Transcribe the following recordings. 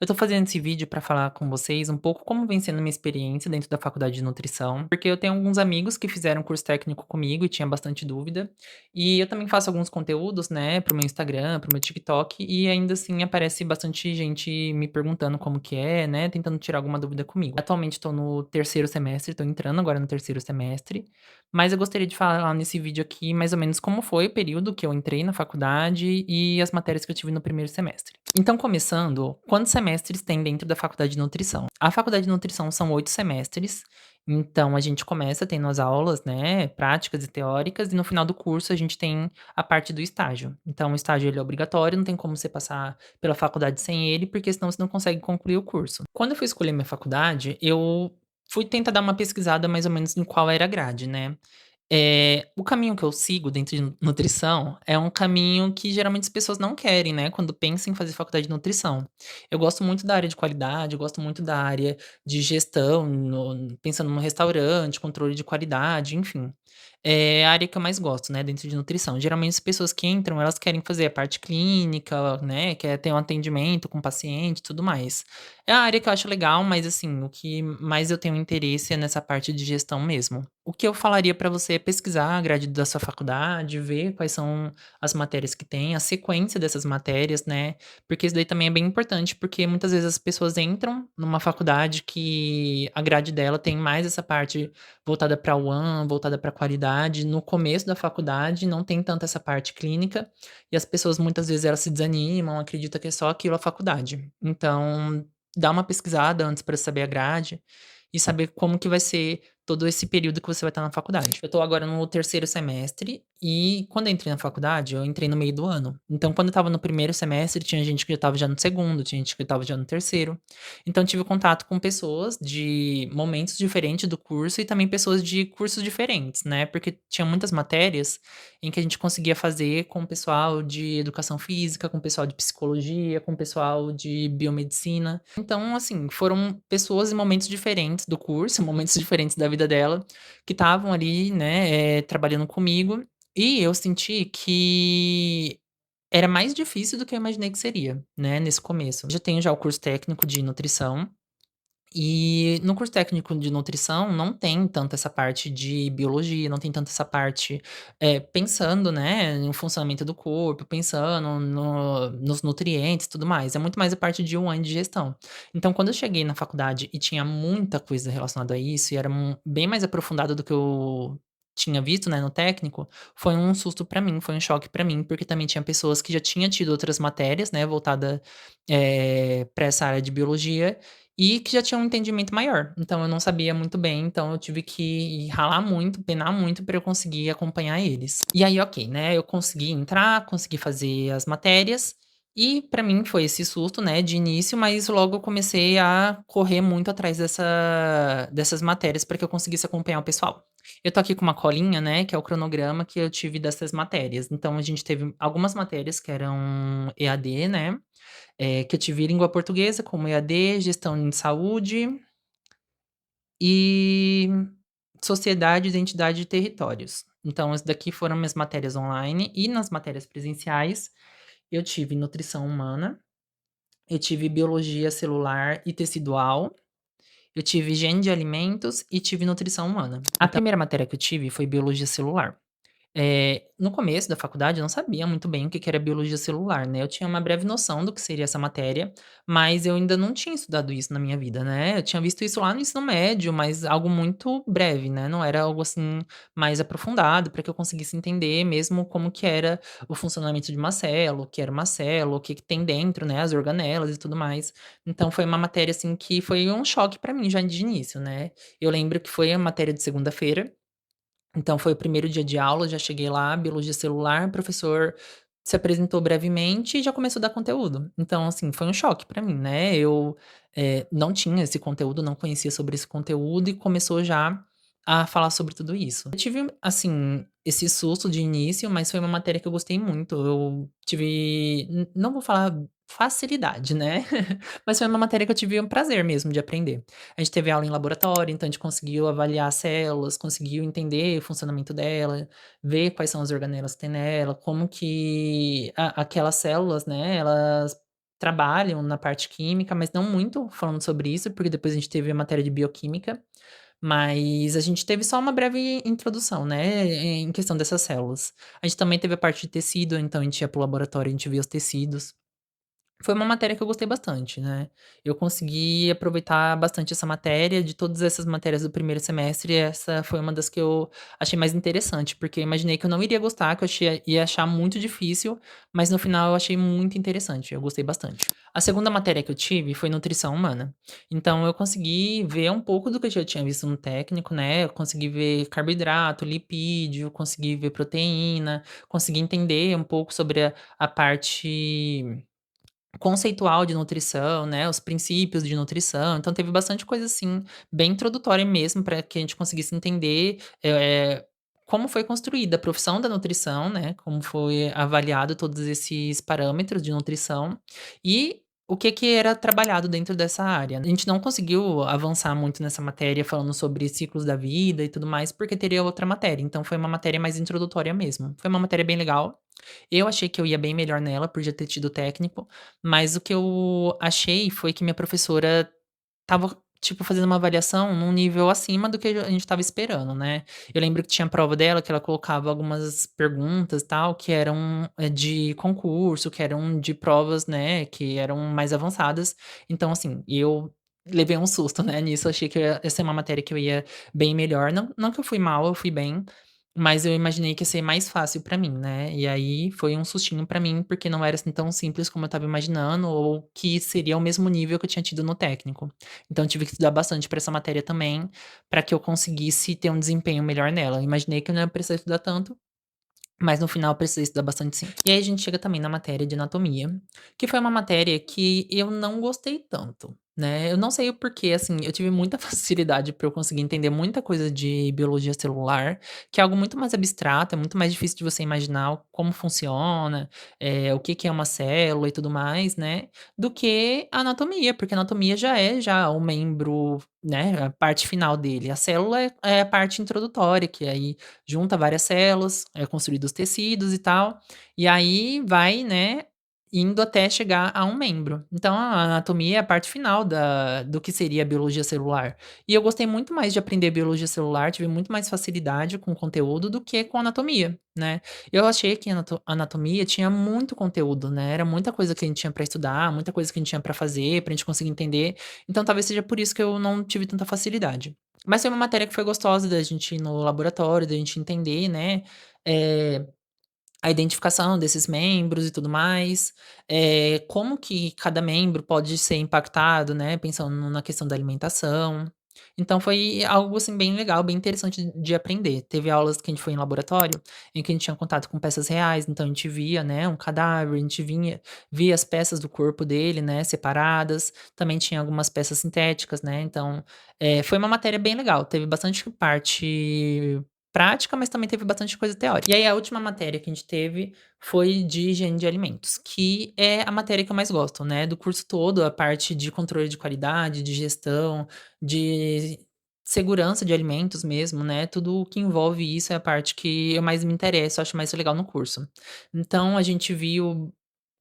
Eu tô fazendo esse vídeo pra falar com vocês um pouco como vem sendo minha experiência dentro da faculdade de nutrição, porque eu tenho alguns amigos que fizeram curso técnico comigo e tinha bastante dúvida. E eu também faço alguns conteúdos, né, para o meu Instagram, para o meu TikTok, e ainda assim aparece bastante gente me perguntando como que é, né, tentando tirar alguma dúvida comigo. Atualmente tô no terceiro semestre, tô entrando agora no terceiro semestre, mas eu gostaria de falar nesse vídeo aqui mais ou menos como foi o período que eu entrei na faculdade e as matérias que eu tive no primeiro semestre. Então, começando, quantos semestres tem dentro da faculdade de nutrição? A faculdade de nutrição são 8 semestres, então a gente começa tendo as aulas, né, práticas e teóricas, e no final do curso a gente tem a parte do estágio. Então, o estágio ele é obrigatório, não tem como você passar pela faculdade sem ele, porque senão você não consegue concluir o curso. Quando eu fui escolher minha faculdade, eu fui tentar dar uma pesquisada mais ou menos em qual era a grade, né. O caminho que eu sigo dentro de nutrição é um caminho que geralmente as pessoas não querem, né, quando pensam em fazer faculdade de nutrição. Eu gosto muito da área de qualidade, eu gosto muito da área de gestão, pensando num restaurante, controle de qualidade, enfim. É a área que eu mais gosto, né, dentro de nutrição. Geralmente as pessoas que entram, elas querem fazer a parte clínica, né, quer ter um atendimento com o paciente e tudo mais. É a área que eu acho legal, mas assim, o que mais eu tenho interesse é nessa parte de gestão mesmo. O que eu falaria para você é pesquisar a grade da sua faculdade, ver quais são as matérias que tem, a sequência dessas matérias, né? Porque isso daí também é bem importante, porque muitas vezes as pessoas entram numa faculdade que a grade dela tem mais essa parte voltada para o one, voltada para qualidade. No começo da faculdade não tem tanto essa parte clínica, e as pessoas muitas vezes elas se desanimam, acreditam que é só aquilo a faculdade. Então, dá uma pesquisada antes para saber a grade e saber como que vai ser todo esse período que você vai estar na faculdade. Eu tô agora no terceiro semestre e quando eu entrei na faculdade, eu entrei no meio do ano. Então, quando eu estava no primeiro semestre, tinha gente que já estava já no segundo, tinha gente que estava já no terceiro. Então, eu tive contato com pessoas de momentos diferentes do curso e também pessoas de cursos diferentes, né? Porque tinha muitas matérias em que a gente conseguia fazer com o pessoal de educação física, com o pessoal de psicologia, com o pessoal de biomedicina. Então, assim, foram pessoas em momentos diferentes do curso, momentos diferentes da vida dela, que estavam ali, né, trabalhando comigo, e eu senti que era mais difícil do que eu imaginei que seria, né, nesse começo. Já tenho já o curso técnico de nutrição, e no curso técnico de nutrição não tem tanto essa parte de biologia, não tem tanto essa parte, pensando, né, no funcionamento do corpo, pensando nos nutrientes e tudo mais, é muito mais a parte de 1 ano de gestão. Então quando eu cheguei na faculdade e tinha muita coisa relacionada a isso e era bem mais aprofundado do que eu tinha visto, né, no técnico, foi um susto pra mim, foi um choque pra mim, porque também tinha pessoas que já tinham tido outras matérias, né, voltada, pra essa área de biologia, e que já tinha um entendimento maior. Então eu não sabia muito bem, então eu tive que ralar muito, penar muito para eu conseguir acompanhar eles. E aí, ok, né, eu consegui entrar, consegui fazer as matérias, e pra mim foi esse susto, né, de início, mas logo eu comecei a correr muito atrás dessas matérias para que eu conseguisse acompanhar o pessoal. Eu tô aqui com uma colinha, né, que é o cronograma que eu tive dessas matérias. Então a gente teve algumas matérias que eram EAD, né, que eu tive língua portuguesa como EAD, gestão em saúde e sociedade, identidade e territórios. Então, essas daqui foram minhas matérias online e nas matérias presenciais, eu tive nutrição humana, eu tive biologia celular e tecidual, eu tive higiene de alimentos e tive nutrição humana. A primeira matéria que eu tive foi biologia celular. No começo da faculdade eu não sabia muito bem o que que era biologia celular, né, eu tinha uma breve noção do que seria essa matéria, mas eu ainda não tinha estudado isso na minha vida, né, eu tinha visto isso lá no ensino médio, mas algo muito breve, né, não era algo, assim, mais aprofundado para que eu conseguisse entender mesmo como que era o funcionamento de uma célula, o que era uma célula, o que que tem dentro, né, as organelas e tudo mais. Então foi uma matéria, assim, que foi um choque para mim já de início, né. Eu lembro que foi a matéria de segunda-feira, então foi o primeiro dia de aula, já cheguei lá, biologia celular, o professor se apresentou brevemente e já começou a dar conteúdo. Então, assim, foi um choque pra mim, né, eu, não tinha esse conteúdo, não conhecia sobre esse conteúdo e começou já a falar sobre tudo isso. Eu tive, assim, esse susto de início, mas foi uma matéria que eu gostei muito, eu tive não vou falar facilidade, né, mas foi uma matéria que eu tive um prazer mesmo de aprender. A gente teve aula em laboratório, então a gente conseguiu avaliar as células, conseguiu entender o funcionamento dela, ver quais são as organelas que tem nela, como que aquelas células, né, elas trabalham na parte química, mas não muito falando sobre isso, porque depois a gente teve a matéria de bioquímica, mas a gente teve só uma breve introdução, né, em questão dessas células. A gente também teve a parte de tecido, então a gente ia para o laboratório, a gente via os tecidos. Foi uma matéria que eu gostei bastante, né. Eu consegui aproveitar bastante essa matéria, de todas essas matérias do primeiro semestre, essa foi uma das que eu achei mais interessante, porque eu imaginei que eu não iria gostar, que eu achei ia achar muito difícil, mas no final eu achei muito interessante, eu gostei bastante. A segunda matéria que eu tive foi nutrição humana, então eu consegui ver um pouco do que eu já tinha visto no técnico, né, eu consegui ver carboidrato, lipídio, consegui ver proteína, consegui entender um pouco sobre a parte conceitual de nutrição, né, os princípios de nutrição, então teve bastante coisa, assim, bem introdutória mesmo para que a gente conseguisse entender, como foi construída a profissão da nutrição, né, como foi avaliado todos esses parâmetros de nutrição, e o que que era trabalhado dentro dessa área. A gente não conseguiu avançar muito nessa matéria falando sobre ciclos da vida e tudo mais, porque teria outra matéria, então foi uma matéria mais introdutória mesmo. Foi uma matéria bem legal, eu achei que eu ia bem melhor nela, por já ter tido técnico, mas o que eu achei foi que minha professora estava, tipo, fazendo uma avaliação num nível acima do que a gente estava esperando, né. Eu lembro que tinha prova dela que ela colocava algumas perguntas, tal, que eram, de concurso, que eram de provas, né, que eram mais avançadas. Então, assim, eu levei um susto, né, nisso, achei que ia ser uma matéria que eu ia bem melhor. Não que eu fui mal, eu fui bem, mas eu imaginei que ia ser mais fácil pra mim, né. E aí foi um sustinho pra mim, porque não era, assim, tão simples como eu estava imaginando, ou que seria o mesmo nível que eu tinha tido no técnico. Então eu tive que estudar bastante para essa matéria também, para que eu conseguisse ter um desempenho melhor nela. Imaginei que eu não ia precisar estudar tanto, mas no final eu precisei estudar bastante sim. E aí a gente chega também na matéria de anatomia, que foi uma matéria que eu não gostei tanto, né. Eu não sei o porquê, assim, eu tive muita facilidade para eu conseguir entender muita coisa de biologia celular, que é algo muito mais abstrato, é muito mais difícil de você imaginar como funciona, o que que é uma célula e tudo mais, né, do que a anatomia, porque a anatomia já é já o membro, né, a parte final dele. A célula é a parte introdutória, que aí junta várias células, é construído os tecidos e tal, e aí vai, né, indo até chegar a um membro. Então a anatomia é a parte final do que seria a biologia celular. E eu gostei muito mais de aprender biologia celular, tive muito mais facilidade com o conteúdo do que com anatomia, né. Eu achei que anatomia tinha muito conteúdo, né, era muita coisa que a gente tinha pra estudar, muita coisa que a gente tinha pra fazer, pra gente conseguir entender, então talvez seja por isso que eu não tive tanta facilidade. Mas foi uma matéria que foi gostosa da gente ir no laboratório, da gente entender, né, eh, a identificação desses membros e tudo mais, como que cada membro pode ser impactado, né, pensando na questão da alimentação. Então foi algo, assim, bem legal, bem interessante de aprender. Teve aulas que a gente foi em laboratório, em que a gente tinha contato com peças reais, então a gente via, né, um cadáver, a gente via as peças do corpo dele, né, separadas, também tinha algumas peças sintéticas, né, então, foi uma matéria bem legal, teve bastante parte prática, mas também teve bastante coisa teórica. E aí a última matéria que a gente teve foi de higiene de alimentos, que é a matéria que eu mais gosto, né, do curso todo, a parte de controle de qualidade, de gestão, de segurança de alimentos mesmo, né, tudo o que envolve isso é a parte que eu mais me interesso, acho mais legal no curso. Então a gente viu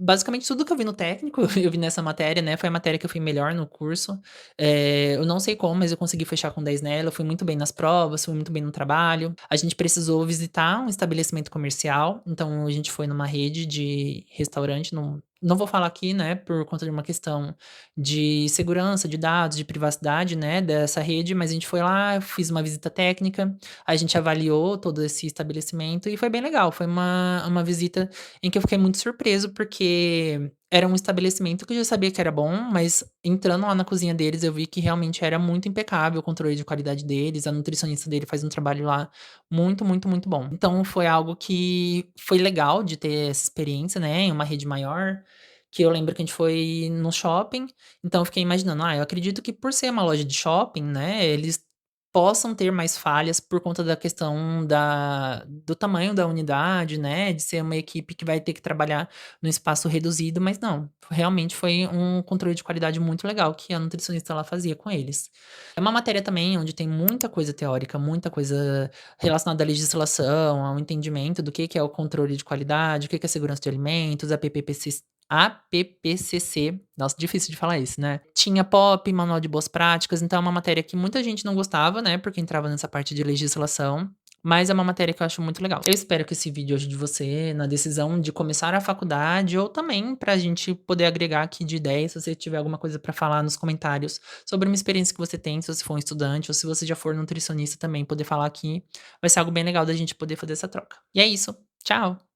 basicamente tudo que eu vi no técnico, eu vi nessa matéria, né, foi a matéria que eu fui melhor no curso. Eu não sei como, mas eu consegui fechar com 10 nela, eu fui muito bem nas provas, fui muito bem no trabalho. A gente precisou visitar um estabelecimento comercial, então a gente foi numa rede de restaurante, não vou falar aqui, né, por conta de uma questão de segurança de dados, de privacidade, né, dessa rede, mas a gente foi lá, eu fiz uma visita técnica, a gente avaliou todo esse estabelecimento e foi bem legal. Foi uma visita em que eu fiquei muito surpreso, porque era um estabelecimento que eu já sabia que era bom, mas entrando lá na cozinha deles, eu vi que realmente era muito impecável o controle de qualidade deles, a nutricionista dele faz um trabalho lá muito, muito, muito bom. Então foi algo que foi legal de ter essa experiência, né, em uma rede maior, que eu lembro que a gente foi no shopping, então eu fiquei imaginando: "Ah, eu acredito que por ser uma loja de shopping, né, eles possam ter mais falhas por conta da questão do tamanho da unidade, né, de ser uma equipe que vai ter que trabalhar num espaço reduzido, mas não, realmente foi um controle de qualidade muito legal que a nutricionista lá fazia com eles. É uma matéria também onde tem muita coisa teórica, muita coisa relacionada à legislação, ao entendimento do que é o controle de qualidade, o que é segurança de alimentos, a PPPC APPCC. Nossa, difícil de falar isso, né. Tinha POP, Manual de Boas Práticas, então é uma matéria que muita gente não gostava, né, porque entrava nessa parte de legislação, mas é uma matéria que eu acho muito legal. Eu espero que esse vídeo ajude você na decisão de começar a faculdade ou também pra gente poder agregar aqui de ideias, se você tiver alguma coisa pra falar nos comentários sobre uma experiência que você tem, se você for um estudante ou se você já for nutricionista também, poder falar aqui, vai ser algo bem legal da gente poder fazer essa troca. E é isso, tchau.